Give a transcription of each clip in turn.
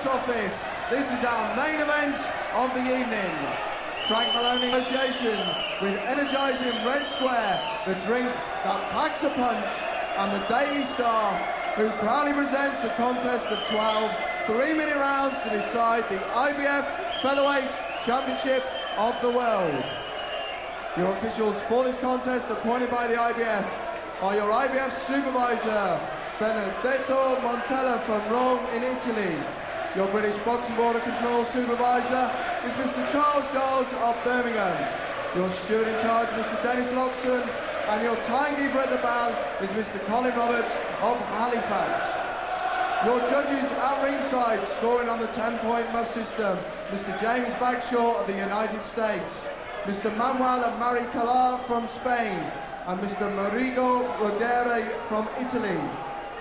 Office. This is our main event of the evening. Frank Maloney Association with energising Red Square, the drink that packs a punch, and the Daily Star, who proudly presents a contest of 12 3-minute rounds to decide the IBF Featherweight Championship of the world. Your officials for this contest appointed by the IBF are your IBF supervisor, Benedetto Montella from Rome in Italy. Your British Boxing Board of Control Supervisor is Mr. Charles Giles of Birmingham. Your steward in charge, Mr. Dennis Loxon, and your timekeeper at the bell is Mr. Colin Roberts of Halifax. Your judges at ringside, scoring on the 10-point must system, Mr. James Bagshaw of the United States, Mr. Manuel and Mari Calar from Spain, and Mr. Marigo Rodere from Italy.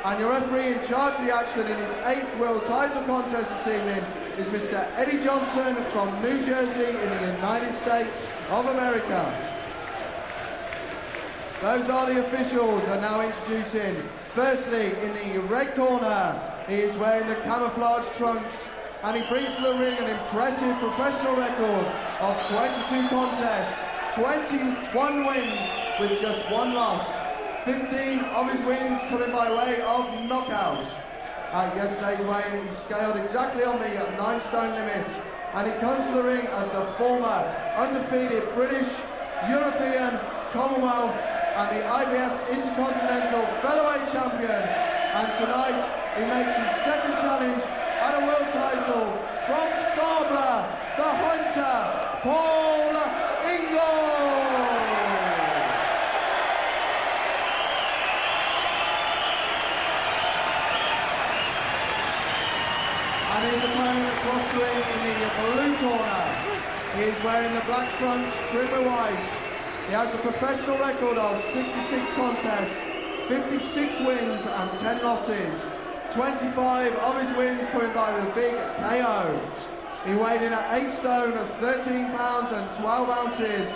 And your referee in charge of the action in his 8th world title contest this evening is Mr. Eddie Johnson from New Jersey in the United States of America. Those are the officials, and now introducing, firstly, in the red corner, he is wearing the camouflage trunks, and he brings to the ring an impressive professional record of 22 contests, 21 wins with just 1 loss. 15 of his wins coming by way of knockout. At yesterday's weigh-in, he scaled exactly on the 9-stone limit, and he comes to the ring as the former undefeated British, European, Commonwealth, and the IBF Intercontinental Featherweight Champion. And tonight, he makes his 2nd challenge at a world title from Scarborough, the Hunter, Paul Ingle. And his opponent across the ring in the blue corner. He is wearing the black trunks trimmed with white. He has a professional record of 66 contests, 56 wins and 10 losses. 25 of his wins coming by the big KO. He weighed in at 8 stone of 13 pounds and 12 ounces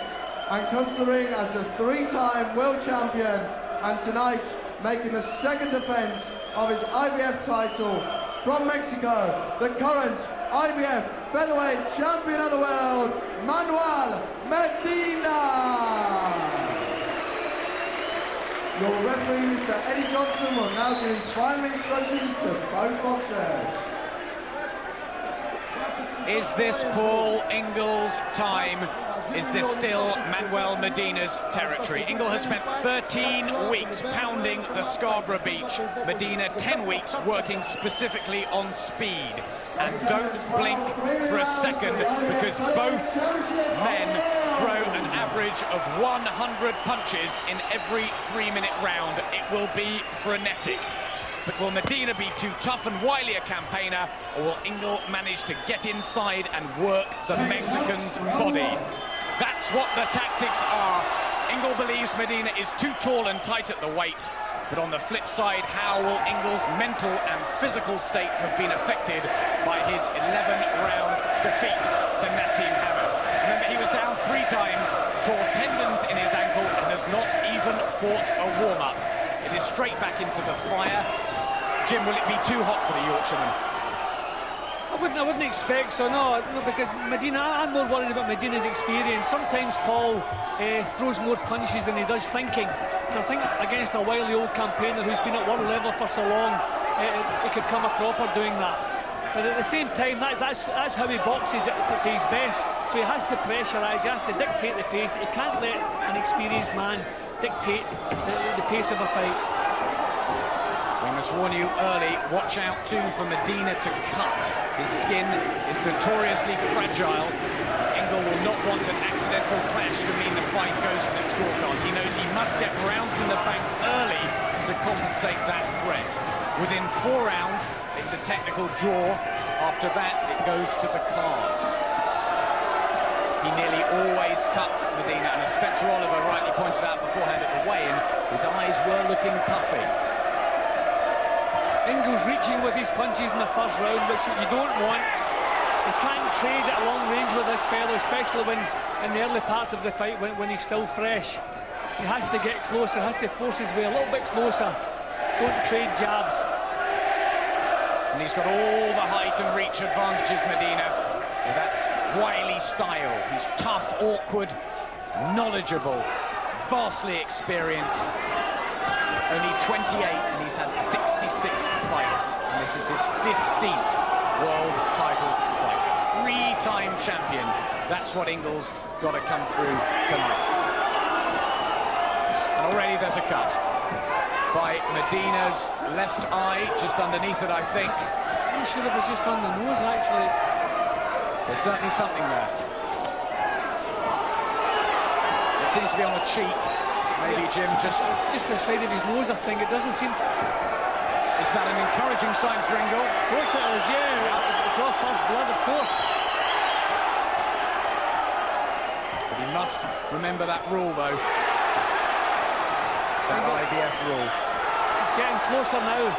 and comes to the ring as the 3-time world champion, and tonight making the 2nd defence of his IBF title from Mexico, the current IBF Featherweight Champion of the World, Manuel Medina. Your referee, Mr. Eddie Johnson, will now give his final instructions to both boxers. Is this Paul Ingle's time? Is this still Manuel Medina's territory? Ingle has spent 13 weeks pounding the Scarborough beach. Medina 10 weeks working specifically on speed. And don't blink for a second, because both men throw an average of 100 punches in every 3-minute round. It will be frenetic. But will Medina be too tough and wily a campaigner, or will Ingle manage to get inside and work the Mexican's body? That's what the tactics are. Ingle believes Medina is too tall and tight at the weight. But on the flip side, how will Ingle's mental and physical state have been affected by his 11-round defeat to Nassim Hamad? Remember, he was down 3 times, tore tendons in his ankle, and has not even fought a warm-up. It is straight back into the fire. Jim, will it be too hot for the Yorkshireman? I wouldn't expect so, no, because Medina, I'm more worried about Medina's experience. Sometimes Paul throws more punches than he does thinking. And I think against a wily old campaigner who's been at world level for so long, he could come a cropper doing that. But at the same time, that's how he boxes to his best. So he has to pressurise, he has to dictate the pace. He can't let an experienced man dictate the pace of a fight. We must warn you early, watch out too for Medina to cut. His skin is notoriously fragile. Ingle will not want an accidental clash to mean the fight goes to the scorecards. He knows he must get round from the bank early to compensate that threat. Within 4 rounds, it's a technical draw. After that, it goes to the cards. He nearly always cuts Medina, and as Spencer Oliver rightly pointed out beforehand at the weigh-in, his eyes were looking puffy. Ingle's reaching with his punches in the 1st round, which you don't want. You can't trade at a long range with this fellow, especially when in the early parts of the fight when he's still fresh. He has to get closer, has to force his way a little bit closer. Don't trade jabs. And he's got all the height and reach advantages, Medina, with that wily style. He's tough, awkward, knowledgeable, vastly experienced. Only 28, and he's had 66 fights. And this is his 15th world title fight. 3-time champion. That's what Ingle's got to come through tonight. And already there's a cut by Medina's left eye, just underneath it, I think. I'm sure it was just on the nose, actually. There's certainly something there. It seems to be on the cheek. Maybe, Jim, just the side of his nose, I think. It doesn't seem to... Is that an encouraging sign for Ingle? Of course it is, yeah. Draw first blood, of course. But he must remember that rule, though. That IBF rule. It's getting closer now.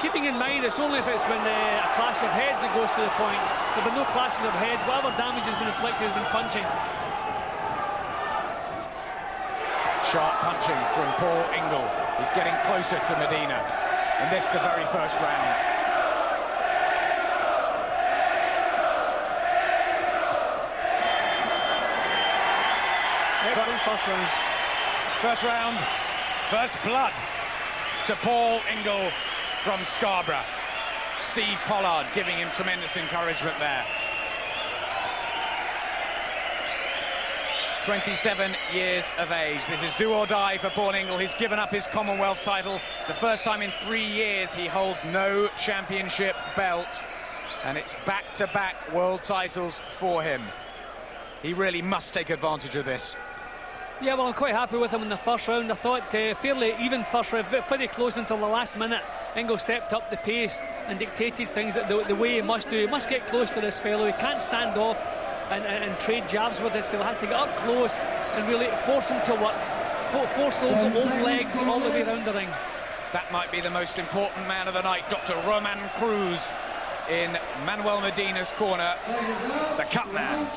Keeping in mind, it's only if it's been a clash of heads that goes to the points. There have been no clashes of heads. Whatever damage has been inflicted has been punching. Sharp punching from Paul Ingle. He's getting closer to Medina. And this the very first round. Excellent first round. First round, first blood to Paul Ingle from Scarborough. Steve Pollard giving him tremendous encouragement there. 27 years of age. This is do or die for Paul Ingle. He's given up his Commonwealth title. It's the first time in 3 years he holds no championship belt. And it's back-to-back world titles for him. He really must take advantage of this. Yeah, well, I'm quite happy with him in the first round. I thought fairly even first round, very close until the last minute. Ingle stepped up the pace and dictated things the way he must do. He must get close to this fellow. He can't stand off and trade jabs with this fellow. He has to get up close and really force him to work. Force those old legs all the way around the ring. That might be the most important man of the night, Dr. Roman Cruz in Manuel Medina's corner, the cut man.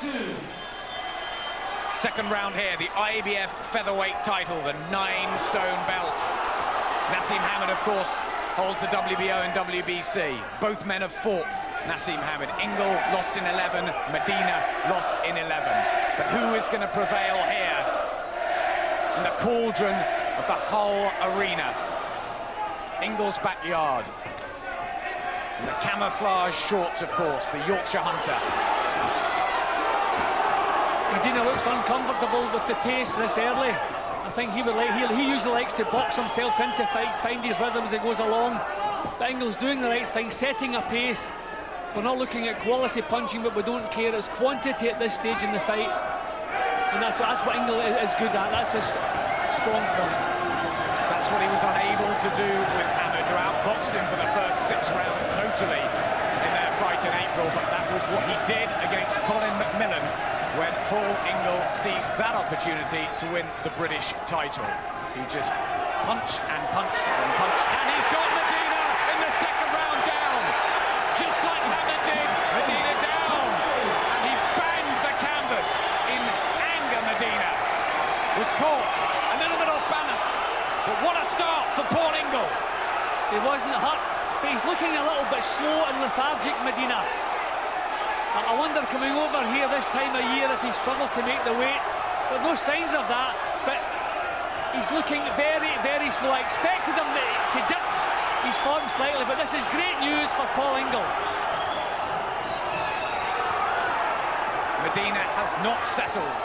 Second round here, the IBF featherweight title, the 9-stone belt. Nassim Hamid, of course, holds the WBO and WBC. Both men have fought Nassim Hamid. Ingle lost in 11, Medina lost in 11. But who is going to prevail here in the cauldron of the whole arena? Ingle's backyard. And the camouflage shorts, of course, the Yorkshire Hunter. Medina looks uncomfortable with the pace this early. I think he usually likes to box himself into fights, find his rhythm as he goes along. But Ingle's doing the right thing, setting a pace. We're not looking at quality punching, but we don't care. It's quantity at this stage in the fight. And that's what Ingle is good at. That's his strong point. That's what he was unable to do with Hamid, who outboxed him for the first 6 rounds totally in their fight in April. But that was what he did against Colin McMillan when Paul Ingle seized that opportunity to win the British title. He just punched and punched and punched, and he's got Medina in the second round down, just like Hamid did. Medina down, and he banged the canvas in anger. Medina was caught a little bit off balance, but what a start for Paul Ingle. He wasn't hurt, but he's looking a little bit slow and lethargic, Medina. I wonder, coming over here this time of year, if he struggled to make the weight. But no signs of that. But he's looking very, very slow. I expected him to dip his form slightly, but this is great news for Paul Ingle. Medina has not settled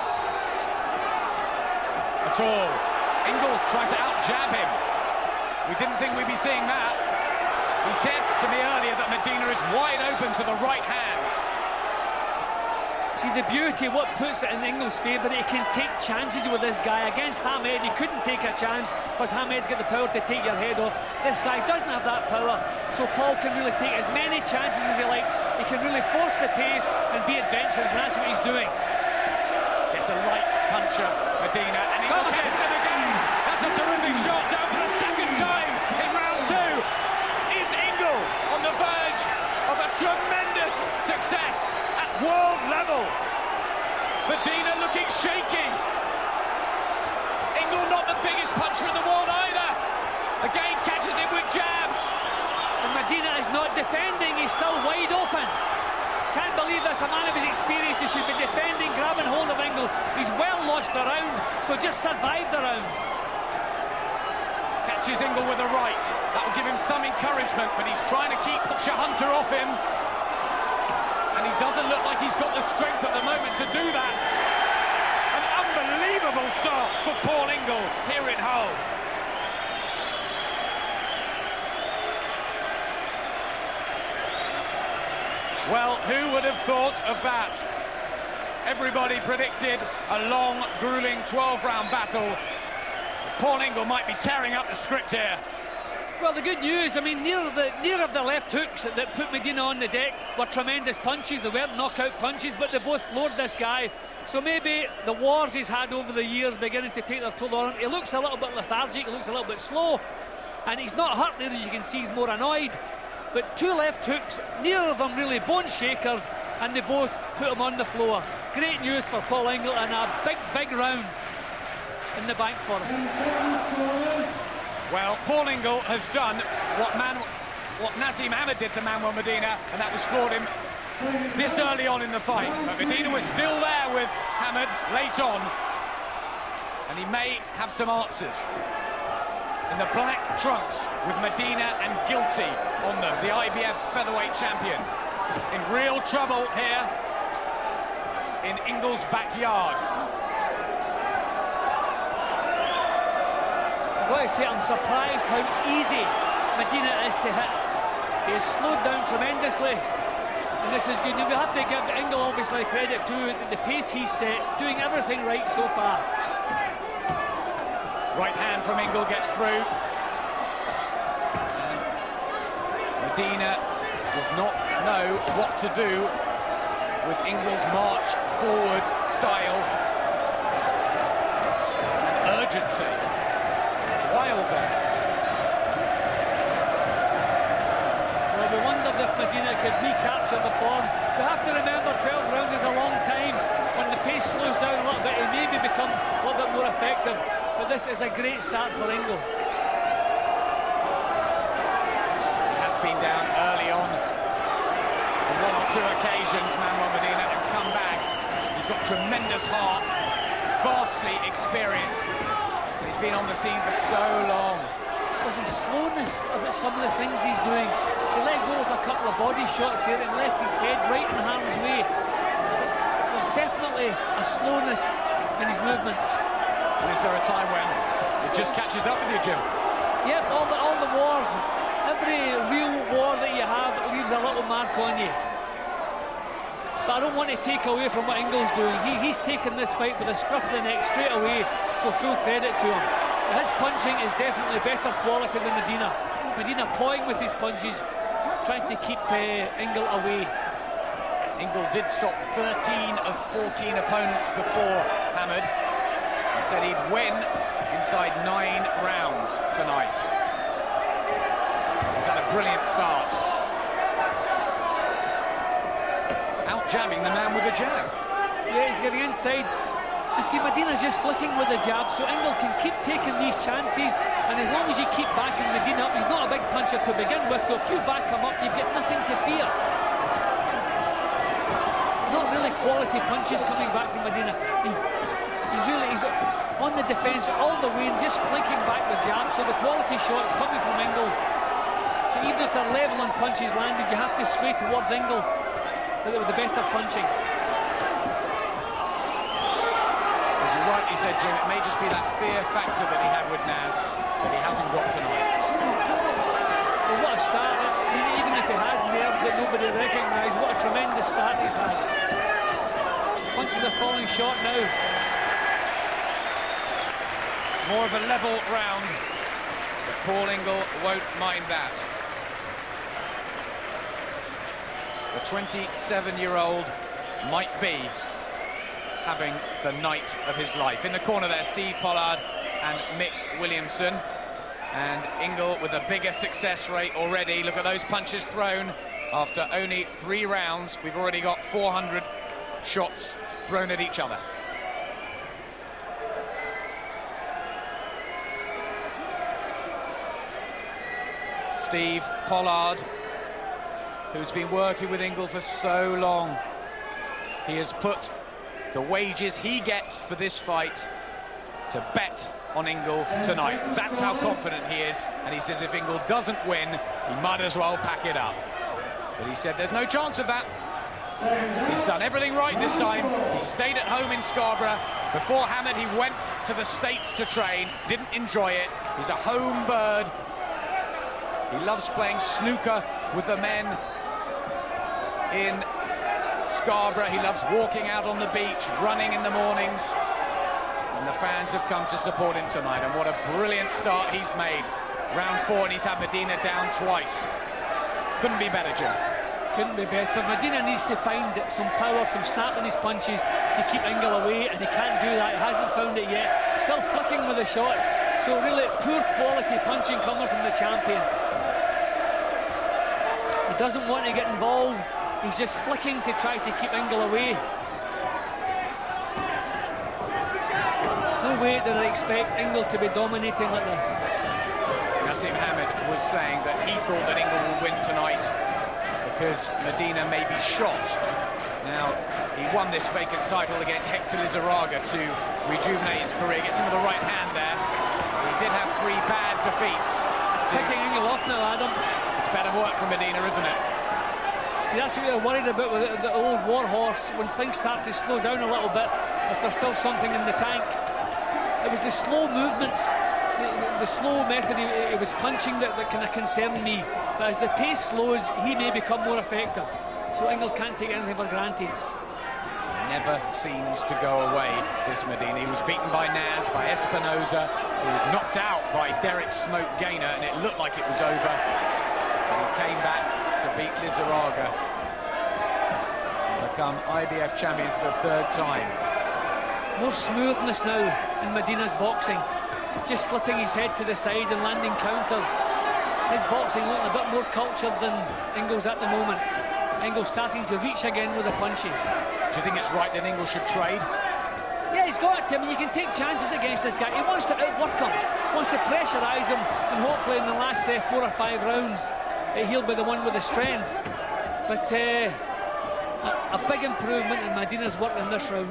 at all. Ingle trying to out-jab him. We didn't think we'd be seeing that. He said to me earlier that Medina is wide open to the right hands. See, the beauty, what puts it in Ingle's favour, he can take chances with this guy. Against Hamid, he couldn't take a chance because Hamid's got the power to take your head off. This guy doesn't have that power, so Paul can really take as many chances as he likes. He can really force the pace and be adventurous, and that's what he's doing. It's a light puncher, Medina, and he gets him again. That's a terrific shot down for the second time in round 2. Is Ingle on the verge of a tremendous success at world level? Medina looking shaky. Ingle not the biggest puncher in the world either. Again catches him with jabs. And Medina is He's not defending, he's still wide open. Can't believe this, a man of his experience, he should be defending, grabbing hold of Ingle. He's well lost the round, so just survived the round. Catches Ingle with a right. That will give him some encouragement, but he's trying to keep Hunter off him. And he doesn't look like he's got the strength at the moment to do that. An unbelievable start for Paul Ingle here in Hull. Well, who would have thought of that? Everybody predicted a long, grueling 12-round battle. Paul Ingle might be tearing up the script here. Well, the good news, I mean, near of the left hooks that put Medina on the deck were tremendous punches. They weren't knockout punches, but they both floored this guy. So maybe the wars he's had over the years beginning to take their toll on him. He looks a little bit lethargic, he looks a little bit slow, and he's not hurt there, as you can see, he's more annoyed. But two left hooks, neither of them really bone shakers, and they both put him on the floor. Great news for Paul Ingle, and a big round in the bank for him. Well, Paul Ingle has done what Nazim Ahmed did to Manuel Medina, and that was floored him this early on in the fight. But Medina was still there with Ahmed late on, and he may have some answers. In the black trunks with Medina and Guilty on them, the IBF featherweight champion. In real trouble here in Ingle's backyard. I've got to say, I'm surprised how easy Medina is to hit. He has slowed down tremendously, and this is good. We have to give Ingle obviously credit to the pace he's set, doing everything right so far. Right hand from Ingle gets through. And Medina does not know what to do with Ingle's march forward style and urgency. Wild there. Well, we wondered if Medina could recapture the form. We have to remember 12 rounds is a long time. When the pace slows down a little bit, he maybe become a little bit more effective. But this is a great start for Ingle. He has been down early on one or two occasions, Manuel Medina, and come back. He's got tremendous heart, vastly experienced. He's been on the scene for so long. There's a slowness about some of the things he's doing. He let go of a couple of body shots here and left his head right in harm's way. There's definitely a slowness in his movements. And is there a time when it just catches up with you, Jim? Yep, all the wars, every real war that you have leaves a little mark on you. But I don't want to take away from what Ingle's doing. He's taken this fight with a scruff of the neck straight away, so full credit to him. His punching is definitely better quality than Medina. Medina pawing with his punches, trying to keep Ingle away. Ingle did stop 13 of 14 opponents before Ahmed. He said he'd win inside 9 rounds tonight. He's had a brilliant start. Out jabbing the man with a jab. Yeah, he's getting inside. You see, Medina's just flicking with the jab, so Ingle can keep taking these chances, and as long as you keep backing Medina up, he's not a big puncher to begin with, so if you back him up, you've got nothing to fear. Not really quality punches coming back from Medina. He's on the defence all the way and just flanking back with jabs, so the quality shots coming from Ingle. So even if they're level on punches landed, you have to sway towards Ingle with the better punching. As you rightly said, Jim, it may just be that fear factor that he had with Naz that he hasn't got tonight. Well, what a start. Even if he had nerves that nobody recognised, what a tremendous start he's had. Punches are falling short now. More of a level round, but Paul Ingle won't mind that. The 27-year-old might be having the night of his life. In the corner there, Steve Pollard and Mick Williamson. And Ingle with a bigger success rate already. Look at those punches thrown after only 3 rounds. We've already got 400 shots thrown at each other. Steve Pollard who's been working with Ingle for so long. He has put the wages he gets for this fight to bet on Ingle tonight. That's how confident he is, and he says if Ingle doesn't win, he might as well pack it up. But he said there's no chance of that. He's done everything right this time. He stayed at home in Scarborough. Before Hamad, he went to the States to train, didn't enjoy it. He's a home bird. He loves playing snooker with the men in Scarborough. He loves walking out on the beach, running in the mornings. And the fans have come to support him tonight. And what a brilliant start he's made. Round 4, and he's had Medina down twice. Couldn't be better, Jim. Couldn't be better. Medina needs to find some power, some snap in his punches to keep Ingle away, and he can't do that. He hasn't found it yet. Still flicking with the shots. So really poor quality punching coming from the champion. He doesn't want to get involved. He's just flicking to try to keep Ingle away. No way did I expect Ingle to be dominating like this. Nassim Hamad was saying that he thought that Ingle would win tonight because Medina may be shot. Now, he won this vacant title against Hector Lizarraga to rejuvenate his career. Gets him with the right hand there. He did have 3 bad defeats. It's picking Ingle off now, Adam. It's better work from Medina, isn't it? See, that's what we're worried about with the old warhorse. When things start to slow down a little bit, if there's still something in the tank. It was the slow movements, the slow method he was punching that kind of concerned me. But as the pace slows, he may become more effective. So Ingle can't take anything for granted. Never seems to go away, this Medina. He was beaten by Naz, by Espinosa. He was knocked out by Derek Smoke Gaynor, and it looked like it was over. And he came back to beat Lizarraga and become IBF champion for the 3rd time. More smoothness now in Medina's boxing. Just slipping his head to the side and landing counters. His boxing looking a bit more cultured than Ingle's at the moment. Ingle starting to reach again with the punches. Do you think it's right that Ingle should trade? Yeah, he's got it, Tim. You can take chances against this guy. He wants to outwork him, wants to pressurise him, and hopefully in the last 4 or 5 rounds he'll be the one with the strength. But a big improvement in Medina's work in this round.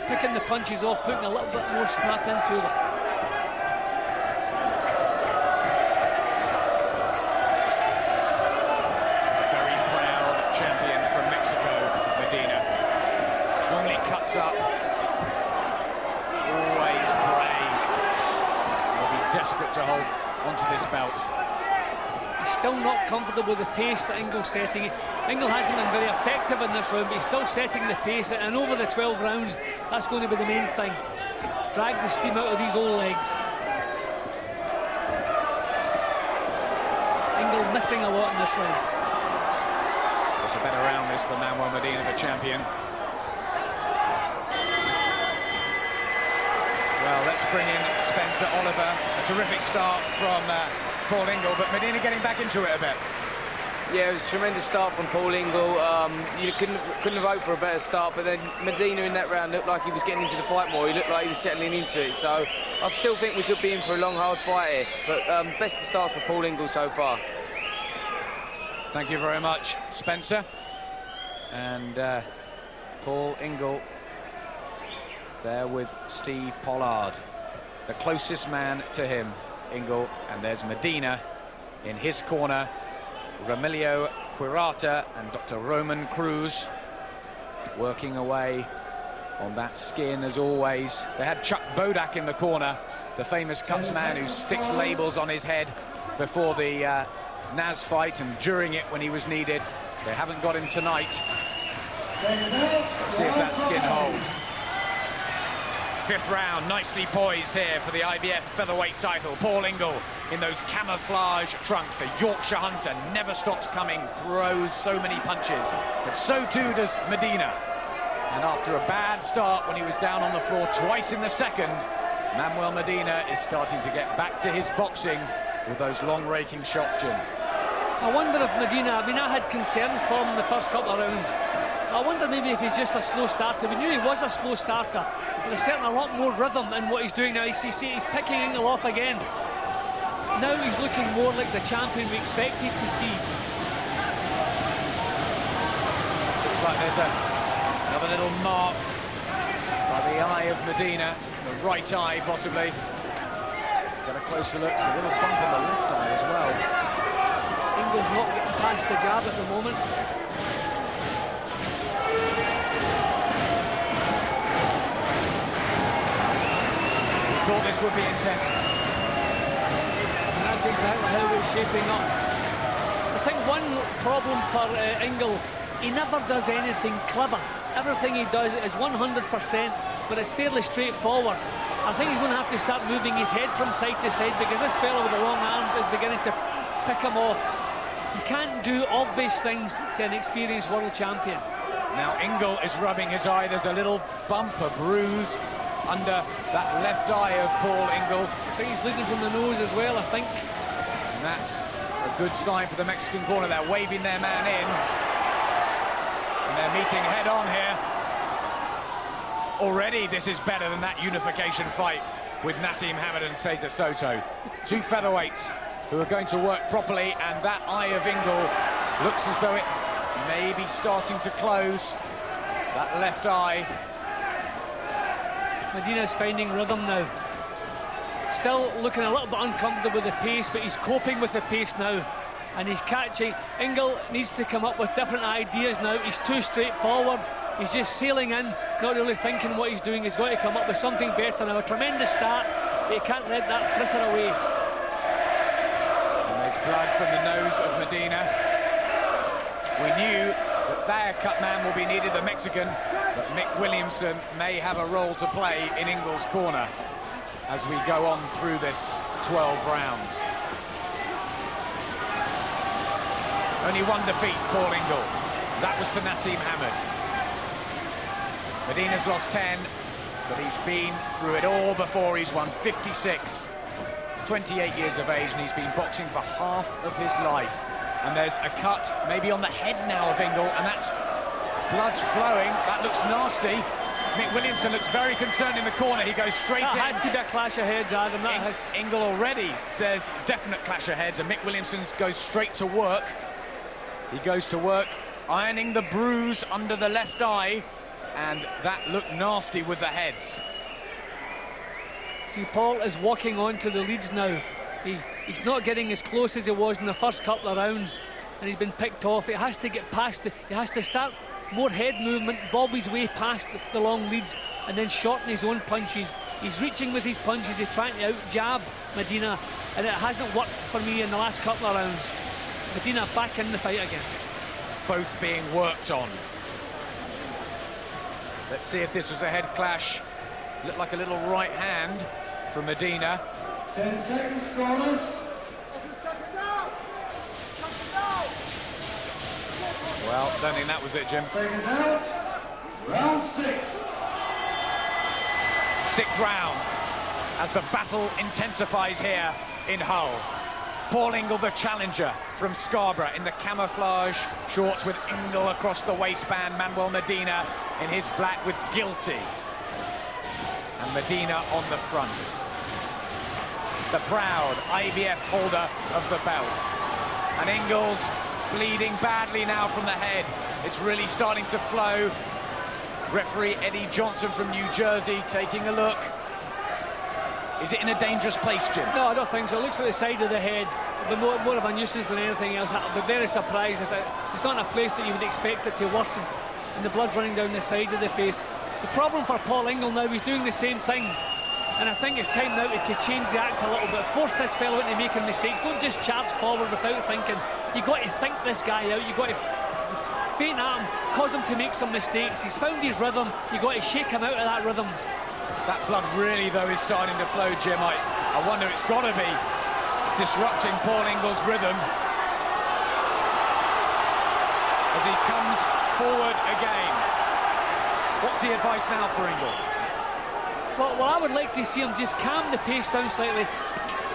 Picking the punches off, putting a little bit more snap into them. Very proud champion from Mexico, Medina. Normally cuts up, always brave. Will be desperate to hold onto this belt. He's still not comfortable with the pace that Ingle's setting. Ingle hasn't been very effective in this round, but he's still setting the pace, and over the 12 rounds, that's going to be the main thing. Drag the steam out of these old legs. Ingle missing a lot in this round. It's a better round this for Manuel Medina, the champion. Well, let's bring in Spencer Oliver. A terrific start from Paul Ingle, but Medina getting back into it a bit. Yeah, it was a tremendous start from Paul Ingle. You couldn't have hoped for a better start, but then Medina in that round looked like he was getting into the fight more. He looked like he was settling into it. So I still think we could be in for a long, hard fight here. But best of starts for Paul Ingle so far. Thank you very much, Spencer. And Paul Ingle there with Steve Pollard, the closest man to him, Ingle. And there's Medina in his corner. Ramilio Quirata and Dr. Roman Cruz working away on that skin as always. They had Chuck Bodak in the corner, the famous cuts man who sticks labels on his head before the Naz fight and during it when he was needed. They haven't got him tonight. Let's see if that skin holds. 5th round, nicely poised here for the IBF featherweight title. Paul Ingle in those camouflage trunks. The Yorkshire Hunter never stops coming, throws so many punches, but so too does Medina. And after a bad start when he was down on the floor twice in the second, Manuel Medina is starting to get back to his boxing with those long raking shots, Jim. I wonder if Medina, I had concerns for him in the first couple of rounds. I wonder maybe if he's just a slow starter. We knew he was a slow starter, but there's certainly a lot more rhythm in what he's doing now. He's picking Ingle off again. Now he's looking more like the champion we expected to see. like there's another little mark by the eye of Medina, the right eye possibly. Get a closer look, it's a little bump on the left eye as well. Ingle's not getting past the jab at the moment. We thought this would be intense. And that's exactly how it's shaping up. I think one problem for Ingle, he never does anything clever. Everything he does is 100%, but it's fairly straightforward. I think he's going to have to start moving his head from side to side, because this fellow with the long arms is beginning to pick him off. You can't do obvious things to an experienced world champion. Now Ingle is rubbing his eye. There's a little bump, a bruise under that left eye of Paul Ingle. I think he's bleeding from the nose as well, I think. And that's a good sign for the Mexican corner. They're waving their man in. And they're meeting head on here. Already this is better than that unification fight with Naseem Hamed and Cesar Soto. Two featherweights who are going to work properly, and that eye of Ingle looks as though it may be starting to close. That left eye. Medina's finding rhythm now. Still looking a little bit uncomfortable with the pace, but he's coping with the pace now. And he's catching. Ingle needs to come up with different ideas now. He's too straightforward. He's just sailing in, not really thinking what he's doing. He's got to come up with something better now. A tremendous start, but he can't let that flitter away. And there's blood from the nose of Medina. We knew that their cut man will be needed, the Mexican, but Mick Williamson may have a role to play in Ingle's corner as we go on through this 12 rounds. Only one defeat, Paul Ingle. That was to Naseem Hamed. Medina's lost 10, but he's been through it all before. He's won 56, 28 years of age, and he's been boxing for half of his life. And there's a cut maybe on the head now of Ingle, and that's blood's flowing. That looks nasty. Mick Williamson looks very concerned in the corner. He goes straight in. That had to be a clash of heads, Adam. Ingle already says definite clash of heads, and Mick Williamson goes straight to work. He goes to work, ironing the bruise under the left eye, and that looked nasty with the heads. See, Paul is walking on to the leads now. He's not getting as close as he was in the first couple of rounds, and he's been picked off. He has to get past it. He has to start more head movement, bob his way past the long leads, and then shorten his own punches. He's reaching with his punches. He's trying to out-jab Medina, and it hasn't worked for me in the last couple of rounds. Medina back in the fight again. Both being worked on. Let's see if this was a head clash. Looked like a little right hand from Medina. 10 seconds, corners. Well, don't think that was it, Jim. Seconds out. Round 6. Sixth round, as the battle intensifies here in Hull. Paul Ingle, the challenger from Scarborough, in the camouflage shorts with Ingle across the waistband. Manuel Medina in his black with guilty. And Medina on the front. The proud IBF holder of the belt. And Ingle's bleeding badly now from the head. It's really starting to flow. Referee Eddie Johnson from New Jersey taking a look. Is it in a dangerous place, Jim? No, I don't think so. It looks like the side of the head. But more of a nuisance than anything else. I'll be very surprised if it's not in a place that you would expect it to worsen. And the blood's running down the side of the face. The problem for Paul Ingle now, he's doing the same things. And I think it's time now to change the act a little bit. Force this fellow into making mistakes. Don't just charge forward without thinking. You've got to think this guy out. You've got to feint at him, cause him to make some mistakes. He's found his rhythm. You've got to shake him out of that rhythm. That blood really, though, is starting to flow, Jim. I wonder, it's got to be disrupting Paul Ingle's rhythm as he comes forward again. What's the advice now for Ingle? Well, I would like to see him just calm the pace down slightly.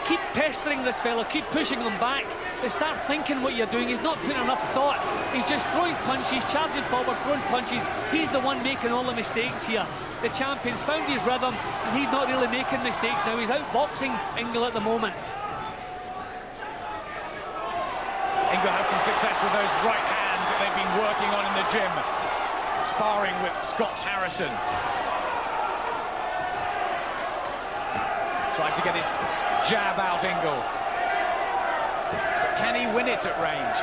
Keep pestering this fellow, keep pushing him back, but start thinking what you're doing. He's not putting enough thought. He's just throwing punches, charging forward, throwing punches. He's the one making all the mistakes here. The champion's found his rhythm, and he's not really making mistakes now. He's outboxing Ingle at the moment. Ingle had some success with those right hands that they've been working on in the gym. sparring with Scott Harrison. Tries to get his jab out, Ingle. But can he win it at range?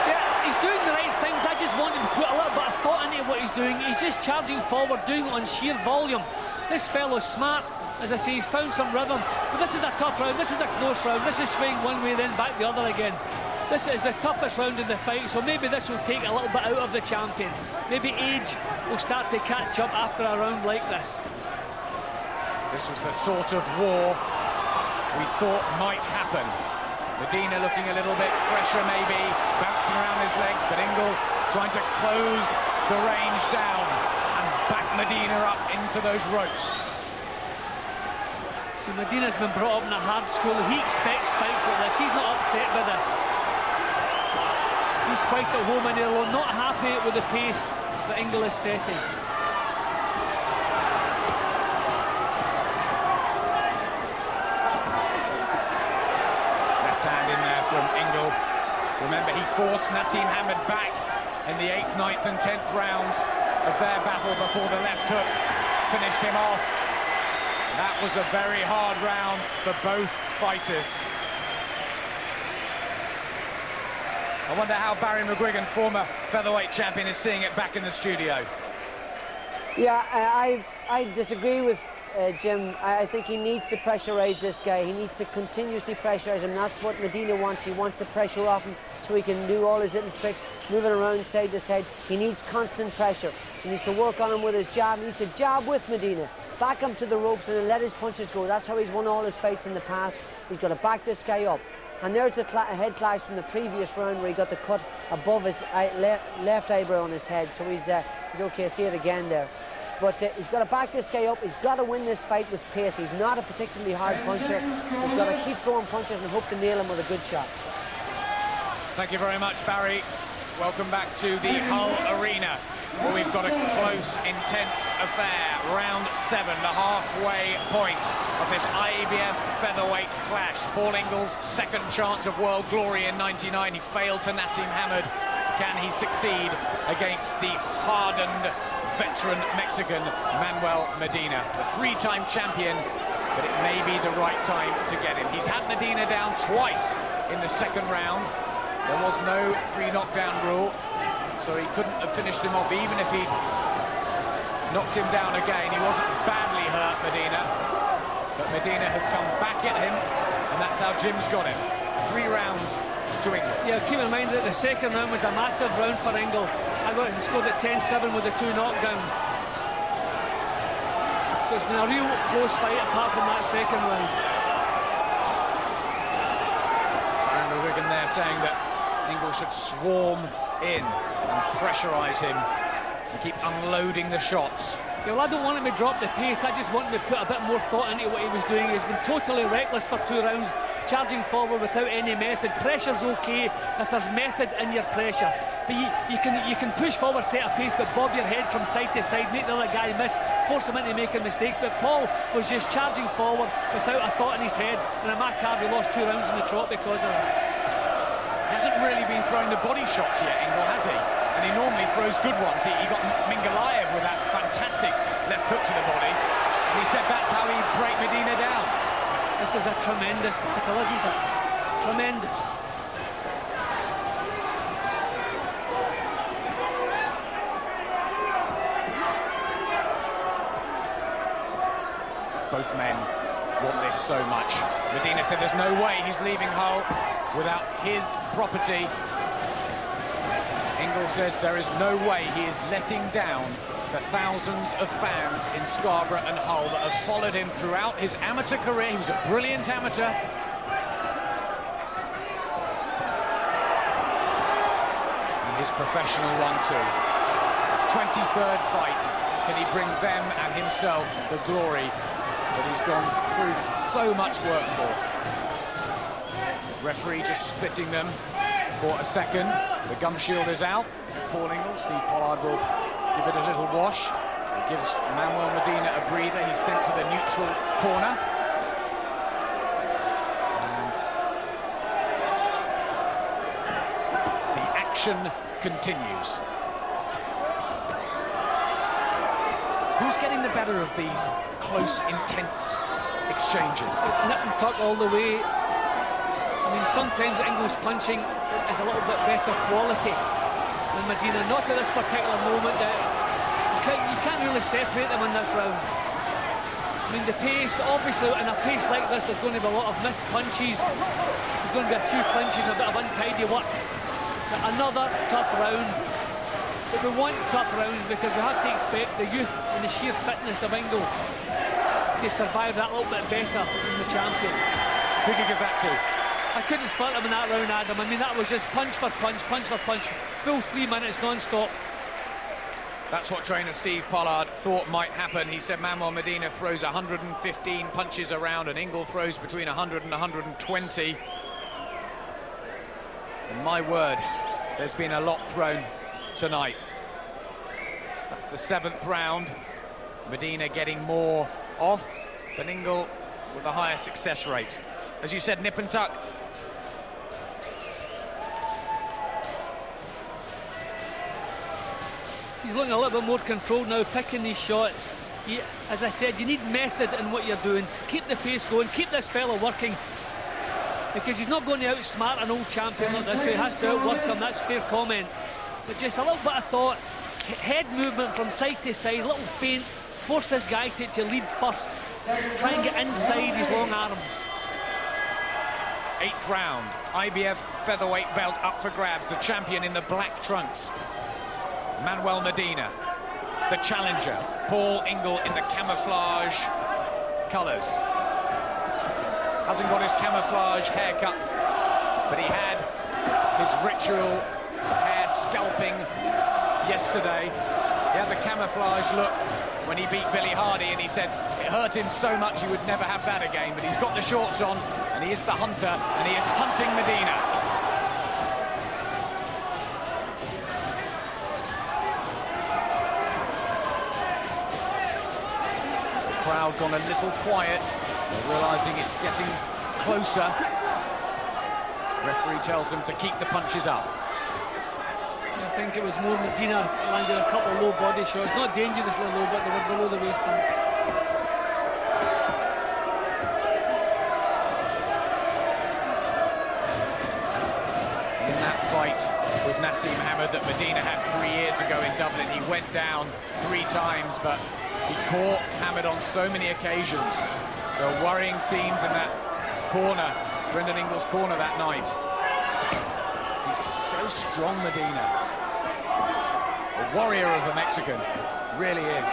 Yeah, he's doing the right things. I just want him to put a little bit of thought into what he's doing. He's just charging forward, doing it on sheer volume. This fellow's smart. As I say, he's found some rhythm. But this is a tough round. This is a close round. This is swinging one way, then back the other again. This is the toughest round in the fight, so maybe this will take a little bit out of the champion. Maybe age will start to catch up after a round like this. This was the sort of war we thought might happen. Medina looking a little bit fresher maybe, bouncing around his legs, but Ingle trying to close the range down and back Medina up into those ropes. See, Medina's been brought up in a hard school. He expects fights like this. He's not upset by this. He's quite at home in Ingle, not happy with the pace that Ingle is setting. Left hand in there from Ingle. Remember, he forced Naseem Hamed back in the 8th, 9th and 10th rounds of their battle before the left hook finished him off. That was a very hard round for both fighters. I wonder how Barry McGuigan, former featherweight champion, is seeing it back in the studio. Yeah, I disagree with Jim. I think he needs to pressurise this guy. He needs to continuously pressurise him. That's what Medina wants. He wants to pressure off him so he can do all his little tricks, moving around side to side. He needs constant pressure. He needs to work on him with his jab. He needs to jab with Medina, back him to the ropes and then let his punches go. That's how he's won all his fights in the past. He's got to back this guy up. And there's the head clash from the previous round where he got the cut above his left eyebrow on his head. So he's okay. I see it again there. But he's got to back this guy up. He's got to win this fight with pace. He's not a particularly hard puncher. He's got to keep throwing punches and hope to nail him with a good shot. Thank you very much, Barry. Welcome back to the Hull Arena, where we've got a close, intense affair. Round 7, the halfway point of this IBF featherweight clash. Paul Ingle's second chance of world glory in '99. He failed to Naseem Hamed. Can he succeed against the hardened veteran Mexican Manuel Medina, the 3-time champion? But it may be the right time to get him. He's had Medina down twice in the second round. There was no 3 knockdown rule, so he couldn't have finished him off even if he knocked him down again. He wasn't badly hurt, Medina, but Medina has come back at him, and that's how Jim's got him. 3 rounds to Ingle. Yeah, keep in mind that the second round was a massive round for Ingle. I got him scored at 10-7 with the 2 knockdowns. So it's been a real close fight apart from that second round. And Wigan there saying that Ingle should swarm in and pressurise him and keep unloading the shots. Yeah, well, I don't want him to drop the pace. I just want him to put a bit more thought into what he was doing. He's been totally reckless for 2 rounds, charging forward without any method. Pressure's okay if there's method in your pressure. But you can push forward, set a pace, but bob your head from side to side, make the other guy miss, force him into making mistakes. But Paul was just charging forward without a thought in his head, and in my card, he lost 2 rounds in the trot because of it. Hasn't really been throwing the body shots yet, Ingle, has he? And he normally throws good ones. He got Mingalayev with that fantastic left hook to the body, and he said that's how he'd break Medina down. This is a tremendous battle, isn't it? Tremendous. Both men want this so much. Medina said there's no way he's leaving Hull without his property. Ingle says there is no way he is letting down the thousands of fans in Scarborough and Hull that have followed him throughout his amateur career. He was a brilliant amateur. And his professional one too. His 23rd fight. Can he bring them and himself the glory that he's gone through so much work for? Referee just splitting them for a second. The gum shield is out. Paul Ingle, Steve Pollard will give it a little wash. He gives Manuel Medina a breather. He's sent to the neutral corner. And the action continues. Who's getting the better of these close, intense exchanges? It's nip and tuck all the way. I mean, sometimes Ingle's punching is a little bit better quality than Medina. Not at this particular moment. You can't really separate them in this round. I mean, the pace, obviously, in a pace like this, there's going to be a lot of missed punches. There's going to be a few clinches and a bit of untidy work. But another tough round. But we want tough rounds because we have to expect the youth and the sheer fitness of Ingle to survive that a little bit better than the champion. Who could you give that to? I couldn't split him in that round, Adam. I mean, that was just punch for punch, full 3 minutes non-stop. That's what trainer Steve Pollard thought might happen. He said Manuel Medina throws 115 punches around and Ingle throws between 100 and 120. And my word, there's been a lot thrown tonight. That's the 7th round. Medina getting more off, but Ingle with a higher success rate. As you said, nip and tuck. He's looking a little bit more controlled now, picking these shots. As I said, you need method in what you're doing. Keep the pace going, keep this fella working. Because he's not going to outsmart an old champion like this, so he has to outwork him, that's fair comment. But just a little bit of thought, head movement from side to side, little feint, force this guy to lead first. Try and get inside his long arms. 8th round, IBF featherweight belt up for grabs. The champion in the black trunks, Manuel Medina. The challenger, Paul Ingle, in the camouflage colours. Hasn't got his camouflage haircut, but he had his ritual hair scalping yesterday. He had the camouflage look when he beat Billy Hardy, and he said it hurt him so much he would never have that again. But he's got the shorts on, and he is the hunter, and he is hunting Medina. Crowd gone a little quiet, realising it's getting closer. Referee tells them to keep the punches up. I think it was more Medina landed a couple of low body shots, not dangerously low, but they were below the waistline. In that fight with Nassim Hamad that Medina had 3 years ago in Dublin, he went down 3 times, but he caught Hamad on so many occasions. There were worrying scenes in that corner, Brendan Ingle's corner that night. He's so strong, Medina. A warrior of a Mexican, really is.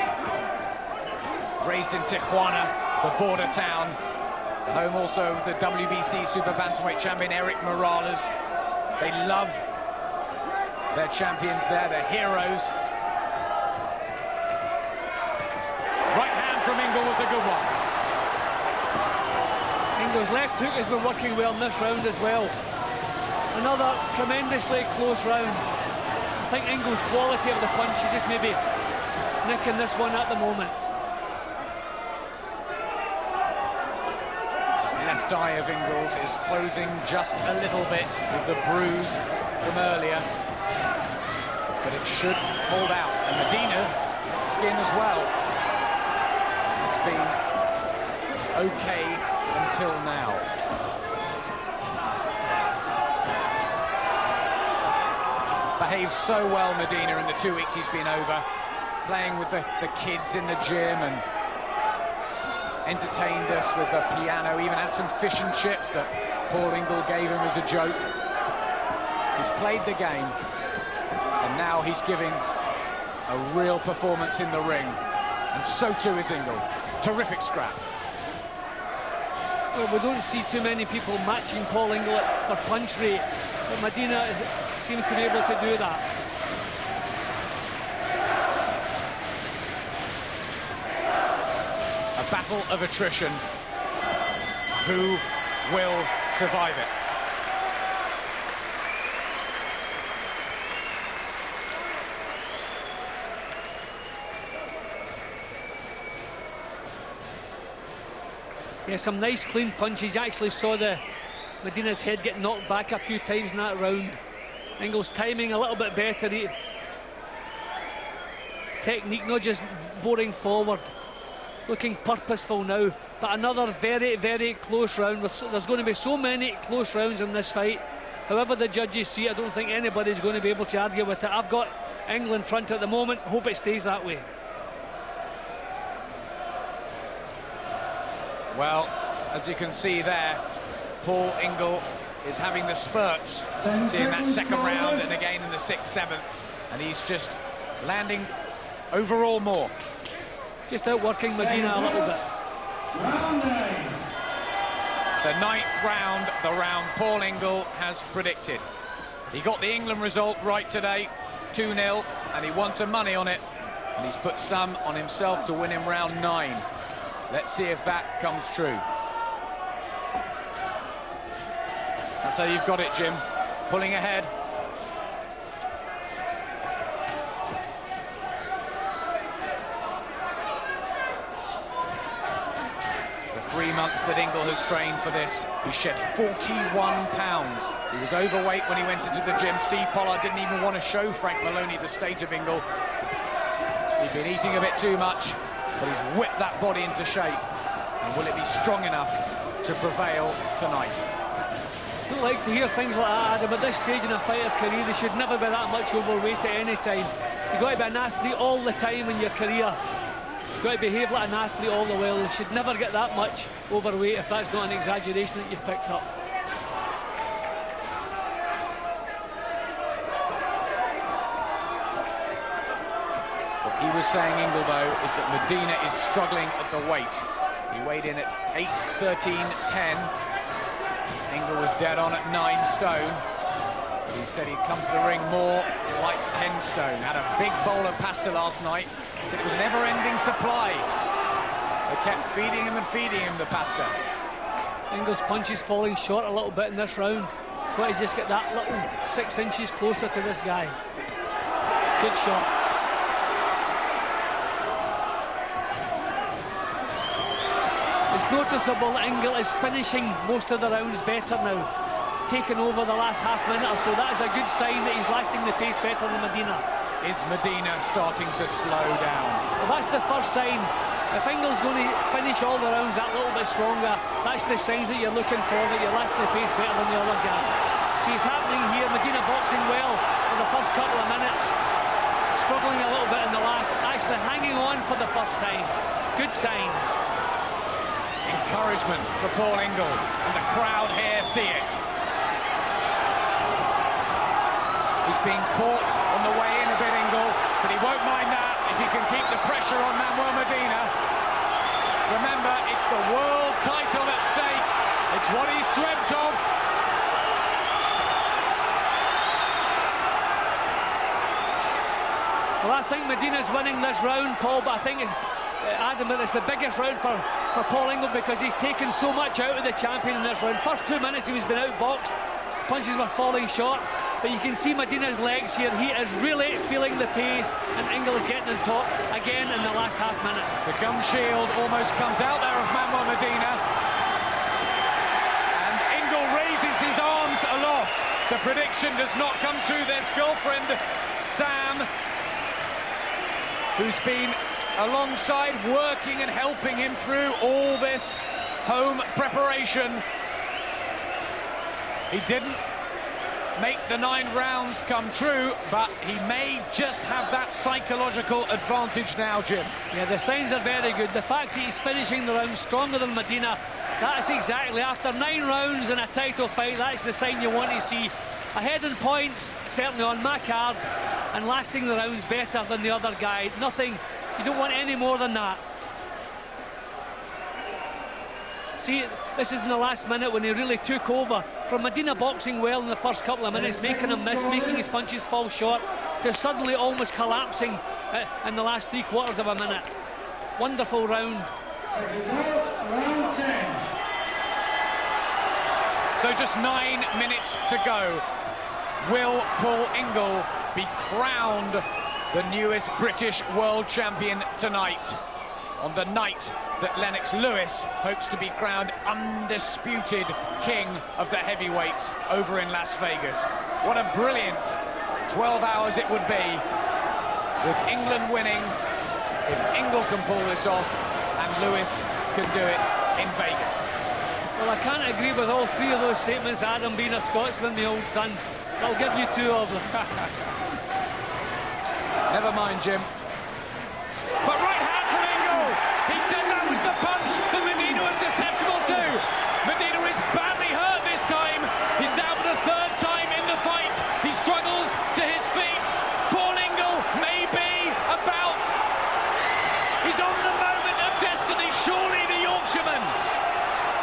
Raised in Tijuana, the border town, the home also of the WBC Super Bantamweight champion Eric Morales. They love their champions there, their heroes. Right hand from Ingle was a good one. Ingle's left hook has been working well in this round as well. Another tremendously close round. I think Ingle's quality of the punch is just maybe nicking this one at the moment. The left eye of Ingle's is closing just a little bit with the bruise from earlier, but it should hold out. And Medina's skin as well has been okay until now. Behaved so well, Medina, in the 2 weeks he's been over, playing with the kids in the gym and entertained us with the piano, even had some fish and chips that Paul Ingle gave him as a joke. He's played the game, and now he's giving a real performance in the ring, and so too is Ingle. Terrific scrap. Well, we don't see too many people matching Paul Ingle for punch rate, but Medina seems to be able to do that. A battle of attrition. Who will survive it? Yeah, some nice clean punches. You actually saw Medina's head get knocked back a few times in that round. Ingle's timing a little bit better. technique, not just boring forward. Looking purposeful now, but another very, very close round. There's going to be so many close rounds in this fight. However the judges see it, I don't think anybody's going to be able to argue with it. I've got England front at the moment, hope it stays that way. Well, as you can see there, Paul Ingle is having the spurts in that second round and again in the 6th, 7th, and he's just landing overall more. Just outworking Medina a little bit. The 9th round, the round Paul Ingle has predicted. He got the England result right today, 2-0, and he won some money on it, and he's put some on himself to win in round 9. Let's see if that comes true. That's how you've got it, Jim. Pulling ahead. The 3 months that Ingle has trained for this, he shed 41 pounds. He was overweight when he went into the gym. Steve Pollard didn't even want to show Frank Maloney the state of Ingle. He'd been eating a bit too much, but he's whipped that body into shape. And will it be strong enough to prevail tonight? I don't like to hear things like that, Adam. At this stage in a fighter's career, they should never be that much overweight at any time. You've got to be an athlete all the time in your career. You've got to behave like an athlete all the while. You should never get that much overweight if that's not an exaggeration that you've picked up. What he was saying, Ingle, though, is that Medina is struggling at the weight. He weighed in at 8'13", 10". Ingle was dead on at 9 stone. He said he'd come to the ring more like 10 stone. Had a big bowl of pasta last night. Said it was a never-ending supply. They kept feeding him and feeding him the pasta. Ingle's punch is falling short a little bit in this round. Got to just get that little 6 inches closer to this guy. Good shot. It's noticeable that Ingle is finishing most of the rounds better now, taking over the last half minute or so. That is a good sign that he's lasting the pace better than Medina. Is Medina starting to slow down? Well, that's the first sign. If Ingle's going to finish all the rounds that little bit stronger, that's the signs that you're looking for, that you're lasting the pace better than the other guy. See, it's happening here. Medina boxing well for the first couple of minutes, struggling a little bit in the last, actually hanging on for the first time. Good signs. Encouragement for Paul Ingle, and the crowd here see it. He's being caught on the way in a bit, Ingle, but he won't mind that if he can keep the pressure on Manuel Medina. Remember, it's the world title at stake. It's what he's dreamt of. Well, I think Medina's winning this round, Paul, but I think it's Adam, it's the biggest round for Paul Ingle because he's taken so much out of the champion in this round. First 2 minutes he was been outboxed, punches were falling short, but you can see Medina's legs here. He is really feeling the pace, and Ingle is getting on top again in the last half minute. The gum shield almost comes out there of Manuel Medina, and Ingle raises his arms aloft. The prediction does not come true. There's girlfriend Sam, who's been alongside, working and helping him through all this home preparation. He didn't make the 9 rounds come true, but he may just have that psychological advantage now, Jim. Yeah, the signs are very good. The fact that he's finishing the round stronger than Medina, that's exactly, after 9 rounds in a title fight, that's the sign you want to see. Ahead in points, certainly on my card, and lasting the rounds better than the other guy. Nothing, you don't want any more than that. See, this is in the last minute when he really took over. From Medina boxing well in the first couple of minutes, making him miss, making his punches fall short, to suddenly almost collapsing in the last 3/4 of a minute. Wonderful round. Round 10. So just 9 minutes to go. Will Paul Ingle be crowned the newest British world champion tonight, on the night that Lennox Lewis hopes to be crowned undisputed king of the heavyweights over in Las Vegas? What a brilliant 12 hours it would be with England winning, if Ingle can pull this off, and Lewis can do it in Vegas. Well, I can't agree with all three of those statements, Adam, being a Scotsman, the old son. I'll give you two of them. Never mind, Jim. But right hand from Ingle. He said that was the punch that Medina was susceptible to. Medina is badly hurt this time. He's down for the third time in the fight. He struggles to his feet. Paul Ingle may be about. He's on the moment of destiny, surely the Yorkshireman.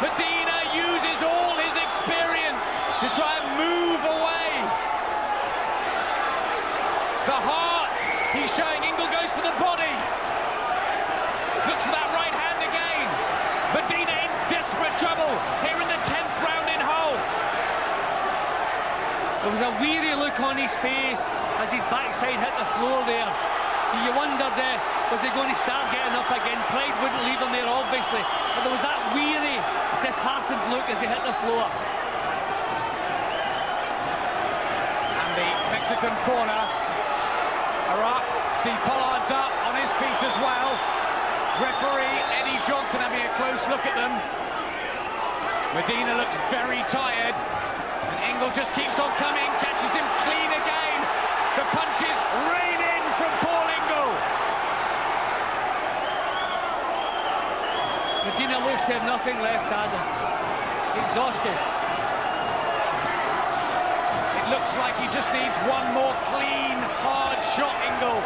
Medina uses all his experience to try and move away. The heart, he's showing. Ingle goes for the body. Looks for that right hand again. Medina in desperate trouble here in the 10th round in Hull. There was a weary look on his face as his backside hit the floor there. You wondered, was he going to start getting up again? Pride wouldn't leave him there, obviously. But there was that weary, disheartened look as he hit the floor. And the Mexican corner are up. Steve Pollard's up on his feet as well. Referee Eddie Johnson having a close look at them. Medina looks very tired. And Ingle just keeps on coming, catches him clean again. The punches rain in from Paul Ingle. Medina looks to have nothing left, Adam. Exhausted. It looks like he just needs one more clean, hard shot, Ingle.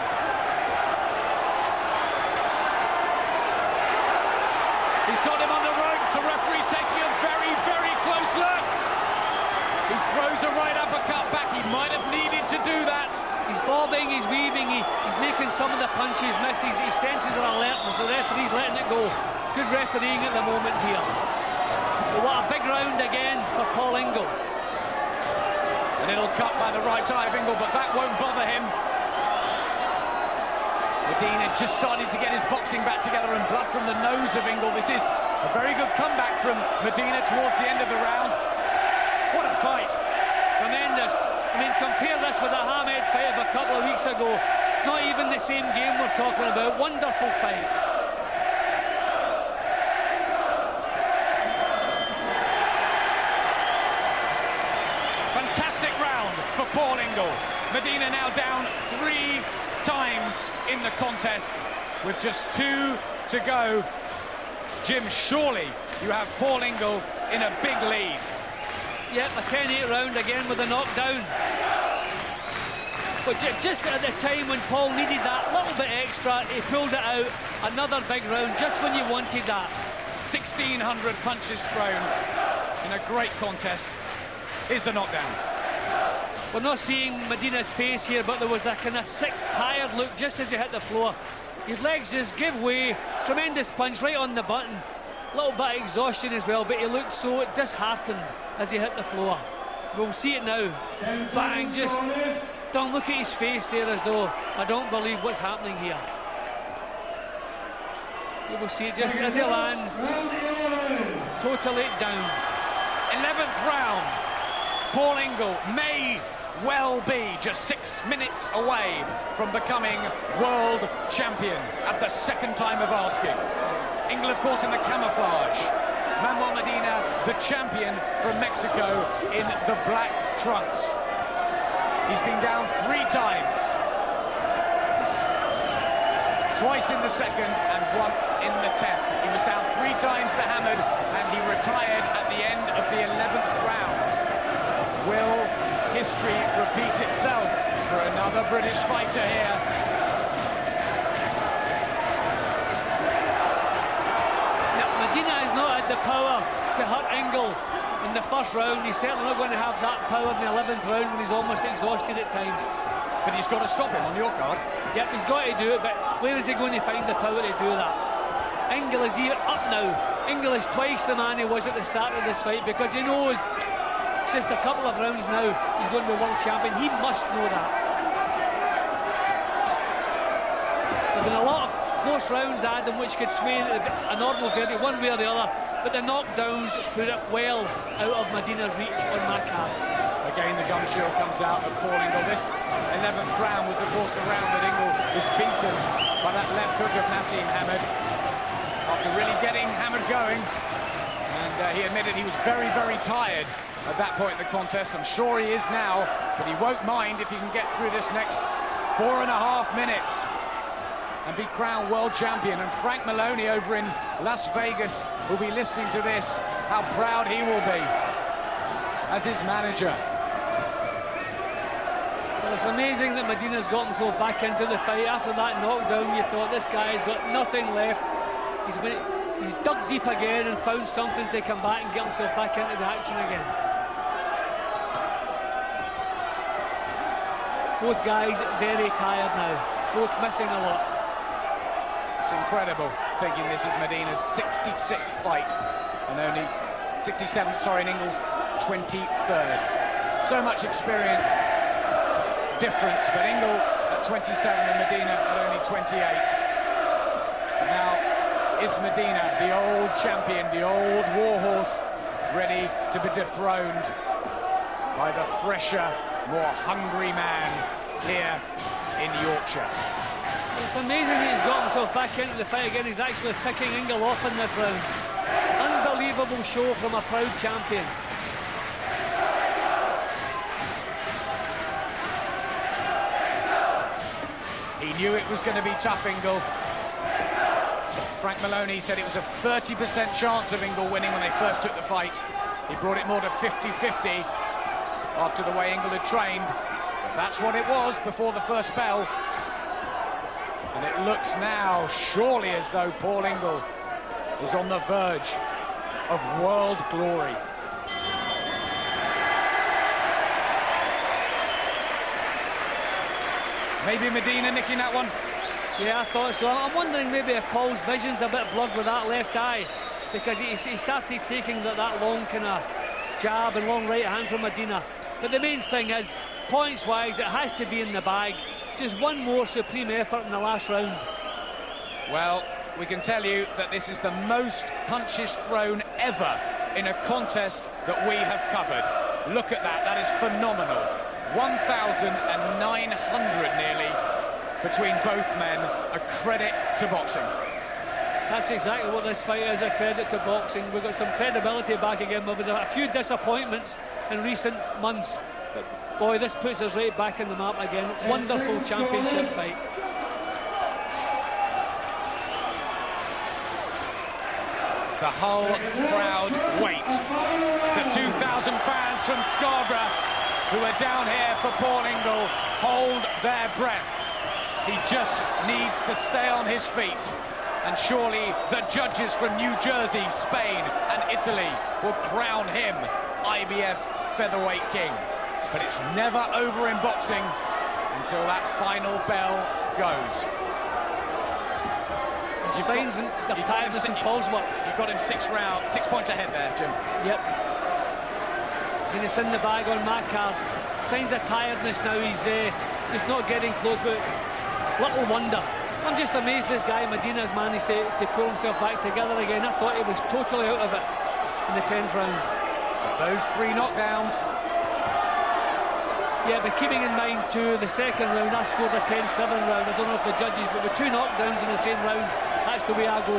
He's got him on the ropes. The referee's taking a very, very close look. He throws a right uppercut back. He might have needed to do that. He's bobbing, he's weaving, he's making some of the punches miss. His senses are alert, so the referee's letting it go. Good refereeing at the moment here. But what a big round again for Paul Ingle. A little cut by the right eye of Ingle, but that won't bother him. Medina just started to get his boxing back together, and blood from the nose of Ingle. This is a very good comeback from Medina towards the end of the round. What a fight. Tremendous. I mean, compare this with the Hamed fight of a couple of weeks ago. Not even the same game we're talking about. Wonderful fight. Fantastic round for Paul Ingle. Medina now down 3 times in the contest with just 2 to go. Jim, surely you have Paul Ingle in a big lead. Yep, a 10-8 round again with a knockdown. But just at the time when Paul needed that little bit extra, he pulled it out. Another big round, just when you wanted that. 1,600 punches thrown in a great contest. Here's the knockdown. We're not seeing Medina's face here, but there was a kind of sick, tired look just as he hit the floor. His legs just give way. Tremendous punch right on the button. A little bit of exhaustion as well, but he looked so disheartened as he hit the floor. We'll see it now. Bang, just don't look at his face there as though I don't believe what's happening here. You will see it just as he lands. Totally down. 11th round. Paul Ingle may well be just 6 minutes away from becoming world champion at the second time of asking. Ingle, of course, in the camouflage. Manuel Medina, the champion from Mexico, in the black trunks. He's been down 3 times. Twice in the second and once in the 10th. He was down 3 times to Hamad, and he retired at the end of the 11th round. Will history repeat itself for another British fighter here? Medina has not had the power to hurt Ingle in the first round. He's certainly not going to have that power in the 11th round when he's almost exhausted at times. But he's got to stop him on your card. Yep, he's got to do it, but where is he going to find the power to do that? Ingle is here up now. Ingle is twice the man he was at the start of this fight, because he knows it's just a couple of rounds now he's going to be world champion. He must know that. There have been a lot of close rounds, Adam, which could sway a normal verdict one way or the other, but the knockdowns put it well out of Medina's reach on my card. Again, the gum shield comes out of Paul Ingle. This 11th round was, of course, the round that Ingle was beaten by that left hook of Nassim Hamed after really getting Hamed going. And he admitted he was very, very tired at that point in the contest. I'm sure he is now, but he won't mind if he can get through this next 4.5 minutes and be crowned world champion. And Frank Maloney over in Las Vegas will be listening to this, how proud he will be as his manager. Well, it's amazing that Medina's got himself back into the fight. After that knockdown, you thought this guy's got nothing left. He's dug deep again and found something to come back and get himself back into the action again. Both guys very tired now, both missing a lot. It's incredible, thinking this is Medina's 66th fight and only 67th, sorry, in Ingle's 23rd. So much experience difference, but Ingle at 27 and Medina at only 28. And now is Medina, the old champion, the old warhorse, ready to be dethroned by the fresher, more hungry man here in Yorkshire. It's amazing that he's got himself back into the fight again. He's actually picking Ingle off in this round. Unbelievable show from a proud champion. He knew it was going to be tough, Ingle. Frank Maloney said it was a 30% chance of Ingle winning when they first took the fight. He brought it more to 50-50 after the way Ingle had trained. But that's what it was before the first bell. And it looks now, surely, as though Paul Ingle is on the verge of world glory. Maybe Medina nicking that one. Yeah, I thought so. I'm wondering maybe if Paul's vision's a bit blurred with that left eye, because he started taking that long kind of jab and long right hand from Medina. But the main thing is, points-wise, it has to be in the bag. Just one more supreme effort in the last round. Well, we can tell you that this is the most punches thrown ever in a contest that we have covered. Look at that, that is phenomenal. 1,900 nearly between both men, a credit to boxing. That's exactly what this fight is, a credit to boxing. We've got some credibility back again. We've had a few disappointments in recent months, but boy, this puts us right back in the map again. Wonderful championship fight. The whole crowd wait. The 2,000 fans from Scarborough who are down here for Paul Ingle hold their breath. He just needs to stay on his feet. And surely the judges from New Jersey, Spain and Italy will crown him IBF featherweight king. But it's never over in boxing until that final bell goes. Signs and the tiredness in Paul's work. You've got him 6 points ahead there, Jim. Yep. And it's in the bag on my card. Signs of tiredness now. He's just not getting close, but little wonder. I'm just amazed this guy Medina's managed to pull himself back together again. I thought he was totally out of it in the 10th round. But those 3 knockdowns. Yeah, but keeping in mind too, the second round I scored a 10-7 round. I don't know if the judges, but with 2 knockdowns in the same round, that's the way I go.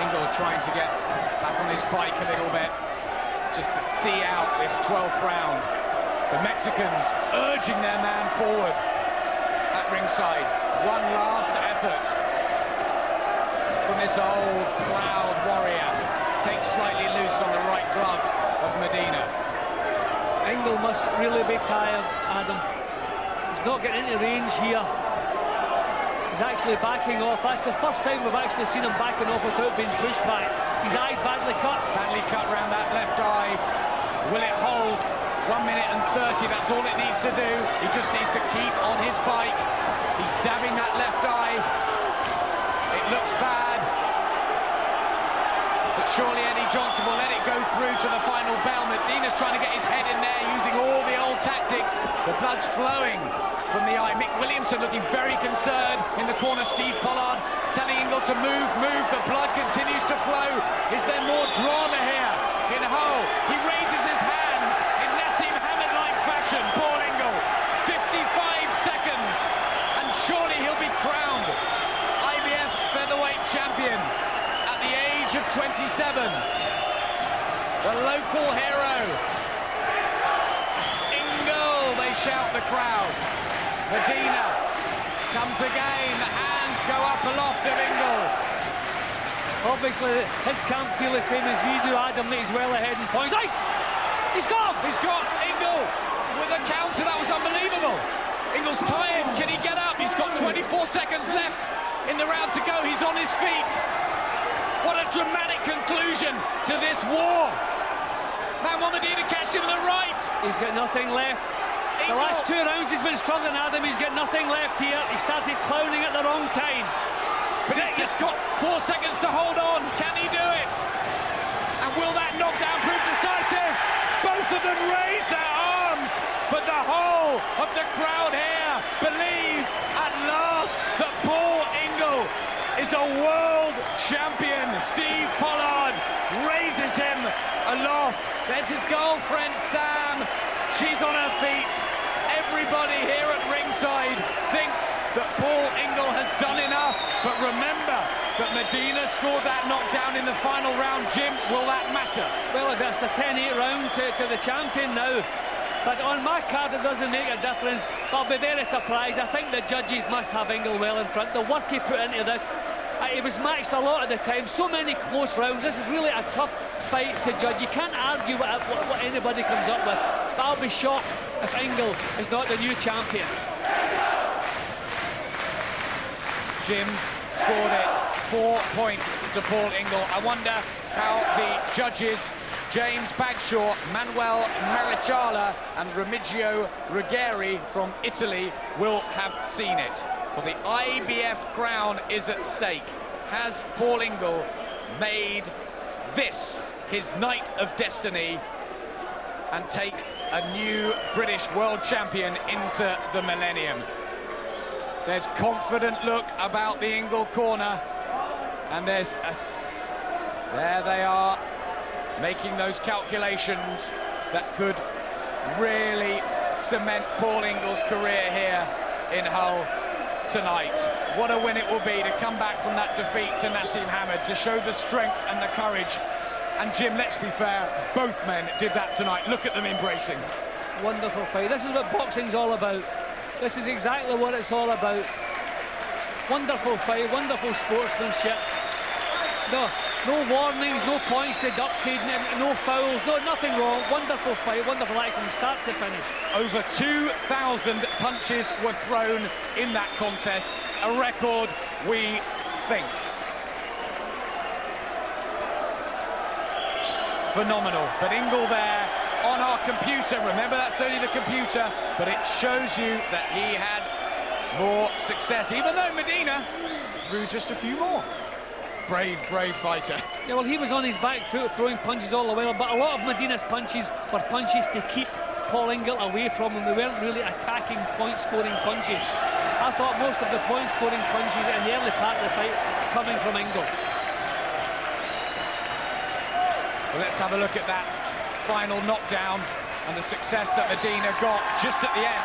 Ingle trying to get back on his bike a little bit, just to see out this 12th round. The Mexicans urging their man forward at ringside. One last effort from this old proud warrior. Takes slightly loose on the right glove of Medina. Ingle must really be tired, Adam. He's not getting into range here. He's actually backing off. That's the first time we've actually seen him backing off without being pushed back. His eye's badly cut. Badly cut round that left eye. Will it hold? 1 minute and 30, that's all it needs to do. He just needs to keep on his bike. He's dabbing that left eye. It looks bad. But surely Eddie Johnson will let it go through to the final bell. Medina's trying to get his head in there using all the old tactics. The blood's flowing from the eye. Mick Williamson looking very concerned in the corner. Steve Pollard telling Ingle to move. The blood continues to flow. Is there more drama here in Hull? He raises his hands the local hero. Ingle, they shout the crowd. Medina comes again, the hands go up aloft of Ingle. Obviously, his camp feel the same as we do, Adam, that he's well ahead in points. Oh, he's got Ingle with a counter, that was unbelievable. Ingle's tired, can he get up? He's got 24 seconds left in the round to go, he's on his feet. What a dramatic conclusion to this war. Manuel Medina catch him to the right. He's got nothing left. Ingle. The last 2 rounds he's been struggling, Adam, he's got nothing left here. He started clowning at the wrong time. But he's just got 4 seconds to hold on. Can he do it? And will that knockdown prove decisive? Both of them raise their arms, but the whole of the crowd here believe at last that Paul Ingle is a world champion. Steve Pollard raises him aloft. There's his girlfriend, Sam. She's on her feet. Everybody here at ringside thinks that Paul Ingle has done enough, but remember that Medina scored that knockdown in the final round. Jim, will that matter? Well, that's the 10-8 round to the champion now. But on my card, it doesn't make a difference. I'll be very surprised. I think the judges must have Ingle well in front. The work he put into this, he was matched a lot of the time. So many close rounds. This is really a tough fight to judge. You can't argue what anybody comes up with. But I'll be shocked if Ingle is not the new champion. Jim's scored it. 4 points to Paul Ingle. I wonder how the judges, James Bagshaw, Manuel Maricciala and Remigio Ruggeri from Italy, will have seen it. For the IBF crown is at stake. Has Paul Ingle made this his night of destiny and take a new British world champion into the millennium? There's confident look about the Ingle corner, and there they are, making those calculations that could really cement Paul Ingle's career here in Hull tonight. What a win it will be to come back from that defeat to Nassim Hamed, to show the strength and the courage. And Jim, let's be fair, both men did that tonight. Look at them embracing. Wonderful fight. This is what boxing's all about. This is exactly what it's all about. Wonderful fight, wonderful sportsmanship. No warnings, no points deducted, no fouls, nothing wrong. Wonderful fight, wonderful action, start to finish. Over 2,000 punches were thrown in that contest. A record, we think. Phenomenal. But Ingle there on our computer, remember that's only the computer, but it shows you that he had more success, even though Medina threw just a few more. Brave fighter. Yeah, well, he was on his back foot throwing punches all the way, but a lot of Medina's punches were punches to keep Paul Ingle away from him. They weren't really attacking, point-scoring punches. I thought most of the point-scoring punches in the early part of the fight coming from Ingle. Well, let's have a look at that final knockdown and the success that Medina got just at the end.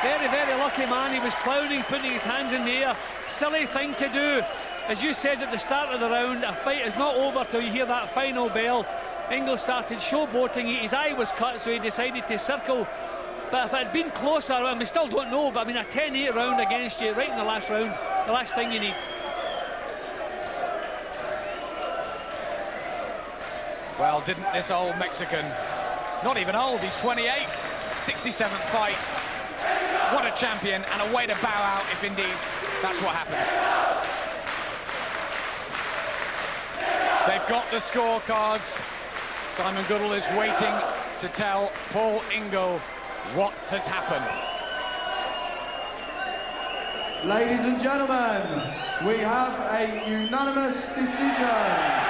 Very lucky man. He was clowning, putting his hands in the air. Silly thing to do. As you said at the start of the round, a fight is not over till you hear that final bell. Ingle started showboating. His eye was cut, so he decided to circle. But if it had been closer, and we still don't know, but I mean, a 10-8 round against you right in the last round, the last thing you need. Well, didn't this old Mexican, not even old, he's 28, 67th fight. What a champion, and a way to bow out if indeed that's what happens. They've got the scorecards. Simon Goodall is waiting to tell Paul Ingle what has happened. Ladies and gentlemen, we have a unanimous decision.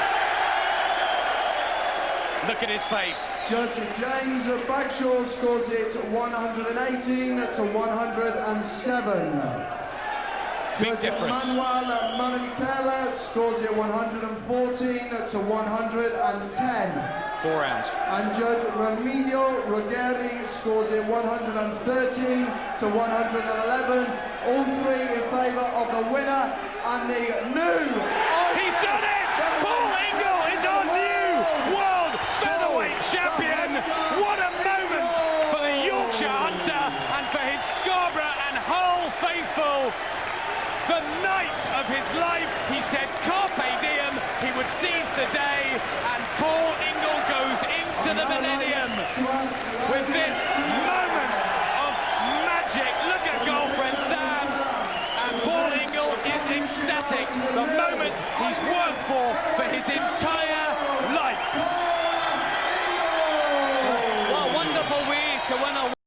Look at his face. Judge James Bagshaw scores it 118 to 107. Big difference. Manuel Maricciala scores it 114 to 110. 4 rounds. And Judge Remigio Ruggeri scores it 113 to 111. All three in favour of the winner and the new... Oh, he's done it! Paul Ingle is the night of his life. He said carpe diem, he would seize the day, and Paul Ingle goes into the millennium with this moment of magic. Look at girlfriend Sam, and Paul Ingle is ecstatic. The moment he's worked for his entire life.